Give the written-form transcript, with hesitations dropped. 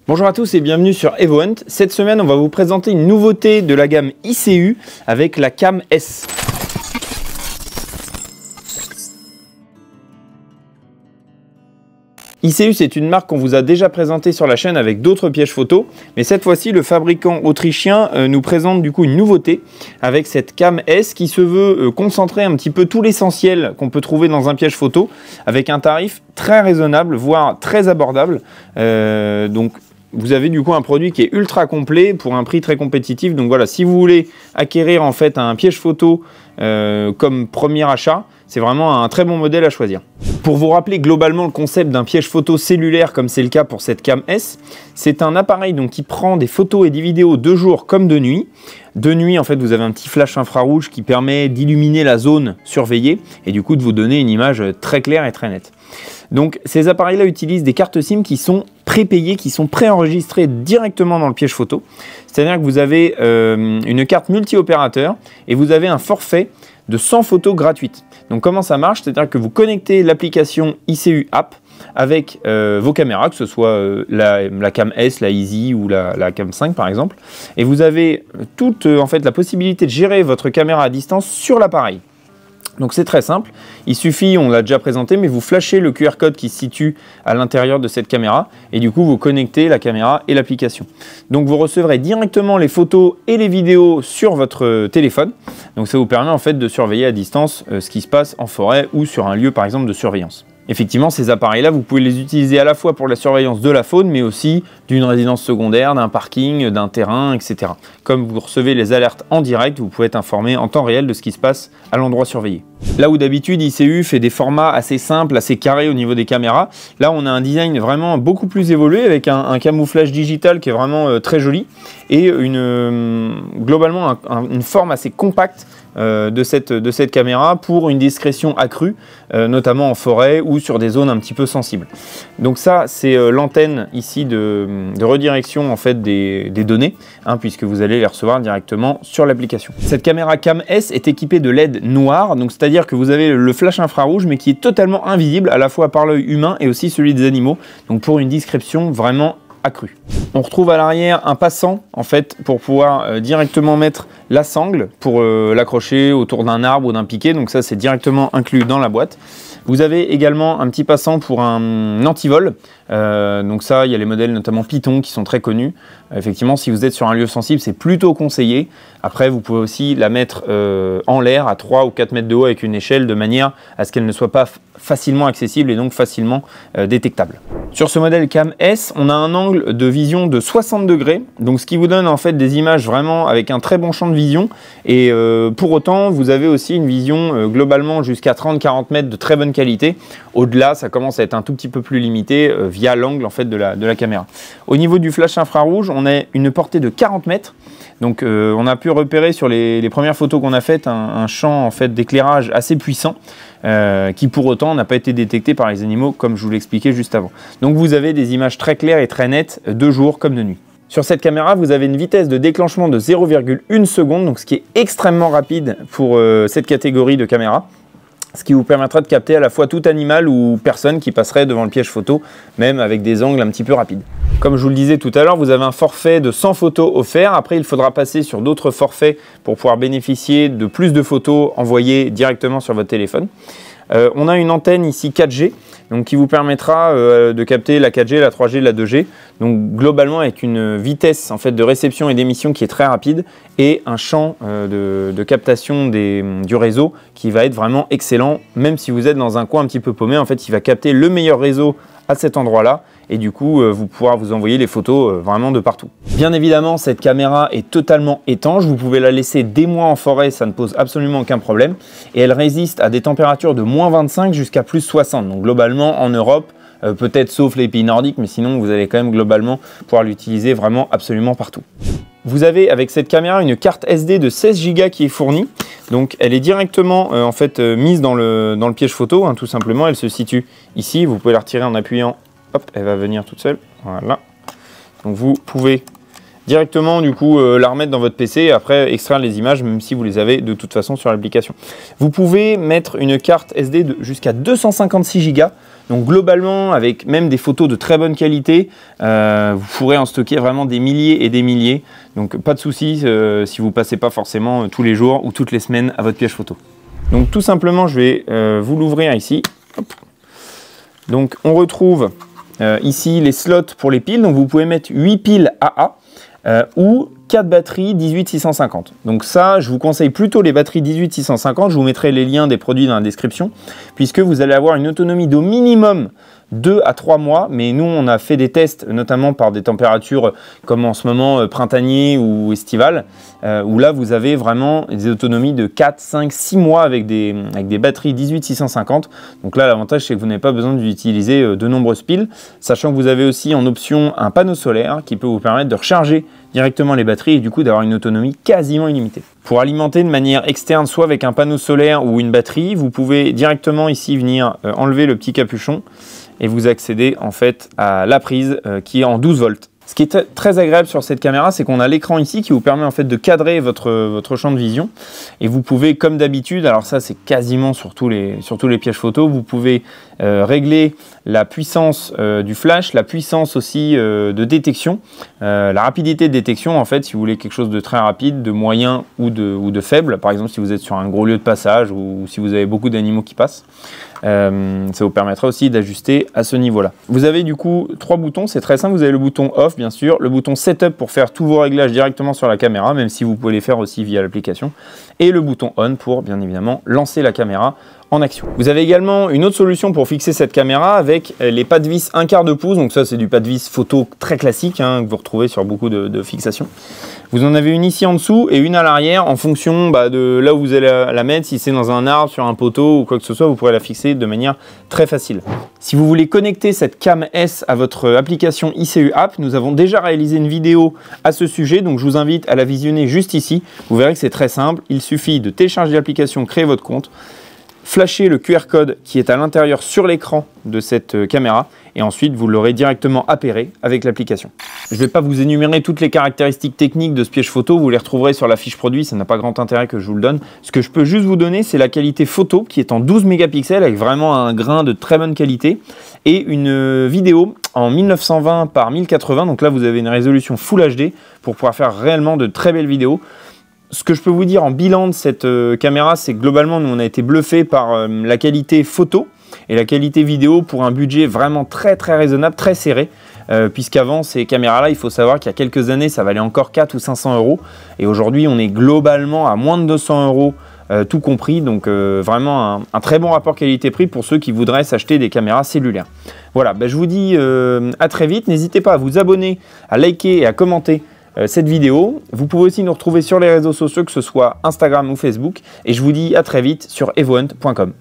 Bonjour à tous et bienvenue sur EvoHunt. Cette semaine, on va vous présenter une nouveauté de la gamme ICU avec la Cam S. ICU, c'est une marque qu'on vous a déjà présentée sur la chaîne avec d'autres pièges photo, mais cette fois-ci, le fabricant autrichien nous présente du coup une nouveauté avec cette Cam S qui se veut concentrer un petit peu tout l'essentiel qu'on peut trouver dans un piège photo avec un tarif très raisonnable, voire très abordable. Donc, vous avez du coup un produit qui est ultra complet pour un prix très compétitif. Donc voilà, si vous voulez acquérir en fait un piège photo comme premier achat, c'est vraiment un très bon modèle à choisir. Pour vous rappeler globalement le concept d'un piège photo cellulaire comme c'est le cas pour cette Cam S, c'est un appareil donc, qui prend des photos et des vidéos de jour comme de nuit. De nuit, en fait, vous avez un petit flash infrarouge qui permet d'illuminer la zone surveillée et du coup de vous donner une image très claire et très nette. Donc ces appareils-là utilisent des cartes SIM qui sont prépayées, qui sont préenregistrées directement dans le piège photo. C'est-à-dire que vous avez une carte multi-opérateur et vous avez un forfait de 100 photos gratuites. Donc comment ça marche? C'est-à-dire que vous connectez l'application ICU App avec vos caméras, que ce soit la Cam S, la Easy ou la Cam 5 par exemple, et vous avez toute en fait la possibilité de gérer votre caméra à distance sur l'appareil. Donc c'est très simple, il suffit, on l'a déjà présenté, mais vous flashez le QR code qui se situe à l'intérieur de cette caméra et du coup vous connectez la caméra et l'application. Donc vous recevrez directement les photos et les vidéos sur votre téléphone. Donc ça vous permet en fait de surveiller à distance ce qui se passe en forêt ou sur un lieu par exemple de surveillance. Effectivement, ces appareils-là, vous pouvez les utiliser à la fois pour la surveillance de la faune, mais aussi d'une résidence secondaire, d'un parking, d'un terrain, etc. Comme vous recevez les alertes en direct, vous pouvez être informé en temps réel de ce qui se passe à l'endroit surveillé. Là où d'habitude ICU fait des formats assez simples, assez carrés au niveau des caméras, là on a un design vraiment beaucoup plus évolué avec un camouflage digital qui est vraiment très joli et globalement une forme assez compacte de cette caméra pour une discrétion accrue, notamment en forêt ou sur des zones un petit peu sensibles. Donc ça c'est l'antenne ici de redirection en fait des données, puisque vous allez les recevoir directement sur l'application. Cette caméra Cam S est équipée de LED noir, donc c'est-à-dire que vous avez le flash infrarouge mais qui est totalement invisible à la fois par l'œil humain et aussi celui des animaux, donc pour une discrétion vraiment accrue. On retrouve à l'arrière un passant en fait pour pouvoir directement mettre la sangle pour l'accrocher autour d'un arbre ou d'un piquet, donc ça c'est directement inclus dans la boîte. Vous avez également un petit passant pour un antivol, donc ça il y a les modèles notamment Python qui sont très connus. Effectivement si vous êtes sur un lieu sensible c'est plutôt conseillé. Après vous pouvez aussi la mettre en l'air à 3 ou 4 mètres de haut avec une échelle de manière à ce qu'elle ne soit pas facilement accessible et donc facilement détectable. Sur ce modèle Cam S, on a un angle de vision de 60 degrés, donc ce qui vous donne en fait des images vraiment avec un très bon champ de vision et pour autant vous avez aussi une vision globalement jusqu'à 30-40 mètres de très bonne qualité. Au-delà, ça commence à être un tout petit peu plus limité via l'angle en fait de la caméra. Au niveau du flash infrarouge, on a une portée de 40 mètres. Donc on a pu repérer sur les premières photos qu'on a faites un champ en fait d'éclairage assez puissant qui pour autant n'a pas été détecté par les animaux comme je vous l'expliquais juste avant. Donc vous avez des images très claires et très nettes de jour comme de nuit. Sur cette caméra, vous avez une vitesse de déclenchement de 0,1 seconde, donc ce qui est extrêmement rapide pour cette catégorie de caméra. Ce qui vous permettra de capter à la fois tout animal ou personne qui passerait devant le piège photo, même avec des angles un petit peu rapides. Comme je vous le disais tout à l'heure, vous avez un forfait de 100 photos offert. Après, il faudra passer sur d'autres forfaits pour pouvoir bénéficier de plus de photos envoyées directement sur votre téléphone. On a une antenne ici 4G, donc qui vous permettra de capter la 4G, la 3G, la 2G. Donc globalement avec une vitesse en fait de réception et d'émission qui est très rapide et un champ de captation du réseau qui va être vraiment excellent. Même si vous êtes dans un coin un petit peu paumé, en fait il va capter le meilleur réseau à cet endroit-là et du coup vous pourrez vous envoyer les photos vraiment de partout. Bien évidemment cette caméra est totalement étanche, vous pouvez la laisser des mois en forêt, ça ne pose absolument aucun problème et elle résiste à des températures de moins 25 jusqu'à plus 60. Donc globalement en Europe, peut-être sauf les pays nordiques, mais sinon vous allez quand même globalement pouvoir l'utiliser vraiment absolument partout. Vous avez avec cette caméra une carte SD de 16 Go qui est fournie, donc elle est directement en fait mise dans le piège photo, tout simplement. Elle se situe ici, vous pouvez la retirer en appuyant, hop, elle va venir toute seule, voilà. Donc vous pouvez directement du coup la remettre dans votre PC et après extraire les images, même si vous les avez de toute façon sur l'application. Vous pouvez mettre une carte SD de jusqu'à 256 Go. Donc globalement, avec même des photos de très bonne qualité, vous pourrez en stocker vraiment des milliers et des milliers. Donc pas de souci si vous ne passez pas forcément tous les jours ou toutes les semaines à votre piège photo. Donc tout simplement, je vais vous l'ouvrir ici. Hop. Donc on retrouve ici les slots pour les piles. Donc vous pouvez mettre 8 piles AA ou 4 batteries 18650. Donc ça, je vous conseille plutôt les batteries 18650. Je vous mettrai les liens des produits dans la description, puisque vous allez avoir une autonomie d'au minimum 2 à 3 mois. Mais nous, on a fait des tests, notamment par des températures comme en ce moment printanier ou estival, où là, vous avez vraiment des autonomies de 4, 5, 6 mois avec des batteries 18650. Donc là, l'avantage, c'est que vous n'avez pas besoin d'utiliser de nombreuses piles, sachant que vous avez aussi en option un panneau solaire qui peut vous permettre de recharger directement les batteries et du coup d'avoir une autonomie quasiment illimitée. Pour alimenter de manière externe, soit avec un panneau solaire ou une batterie, vous pouvez directement ici venir enlever le petit capuchon et vous accédez en fait à la prise qui est en 12 volts. Ce qui est très agréable sur cette caméra, c'est qu'on a l'écran ici qui vous permet en fait de cadrer votre champ de vision. Et vous pouvez, comme d'habitude, alors ça c'est quasiment sur tous les pièges photo, vous pouvez régler la puissance du flash, la puissance aussi de détection, la rapidité de détection en fait, si vous voulez quelque chose de très rapide, de moyen ou de faible. Par exemple, si vous êtes sur un gros lieu de passage ou si vous avez beaucoup d'animaux qui passent. Ça vous permettra aussi d'ajuster à ce niveau-là. Vous avez du coup 3 boutons, c'est très simple. Vous avez le bouton off, bien sûr, le bouton setup pour faire tous vos réglages directement sur la caméra, même si vous pouvez les faire aussi via l'application, et le bouton on pour bien évidemment lancer la caméra en action. Vous avez également une autre solution pour fixer cette caméra avec les pas de vis 1/4 de pouce. Donc ça, c'est du pas de vis photo très classique que vous retrouvez sur beaucoup de fixations. Vous en avez une ici en dessous et une à l'arrière en fonction de là où vous allez la mettre. Si c'est dans un arbre, sur un poteau ou quoi que ce soit, vous pourrez la fixer de manière très facile. Si vous voulez connecter cette cam S à votre application ICU App, nous avons déjà réalisé une vidéo à ce sujet. Donc je vous invite à la visionner juste ici. Vous verrez que c'est très simple. Il suffit de télécharger l'application, créer votre compte, flasher le QR code qui est à l'intérieur sur l'écran de cette caméra et ensuite vous l'aurez directement appairé avec l'application. Je ne vais pas vous énumérer toutes les caractéristiques techniques de ce piège photo, vous les retrouverez sur la fiche produit, ça n'a pas grand intérêt que je vous le donne. Ce que je peux juste vous donner, c'est la qualité photo qui est en 12 mégapixels avec vraiment un grain de très bonne qualité et une vidéo en 1920 par 1080, donc là vous avez une résolution Full HD pour pouvoir faire réellement de très belles vidéos. Ce que je peux vous dire en bilan de cette caméra, c'est que globalement, nous, on a été bluffé par la qualité photo et la qualité vidéo pour un budget vraiment très raisonnable, très serré. Puisqu'avant, ces caméras-là, il faut savoir qu'il y a quelques années, ça valait encore 4 ou 500 €. Et aujourd'hui, on est globalement à moins de 200 € tout compris. Donc vraiment un très bon rapport qualité-prix pour ceux qui voudraient s'acheter des caméras cellulaires. Voilà, je vous dis à très vite. N'hésitez pas à vous abonner, à liker et à commenter cette vidéo. Vous pouvez aussi nous retrouver sur les réseaux sociaux, que ce soit Instagram ou Facebook. Et je vous dis à très vite sur evohunt.com.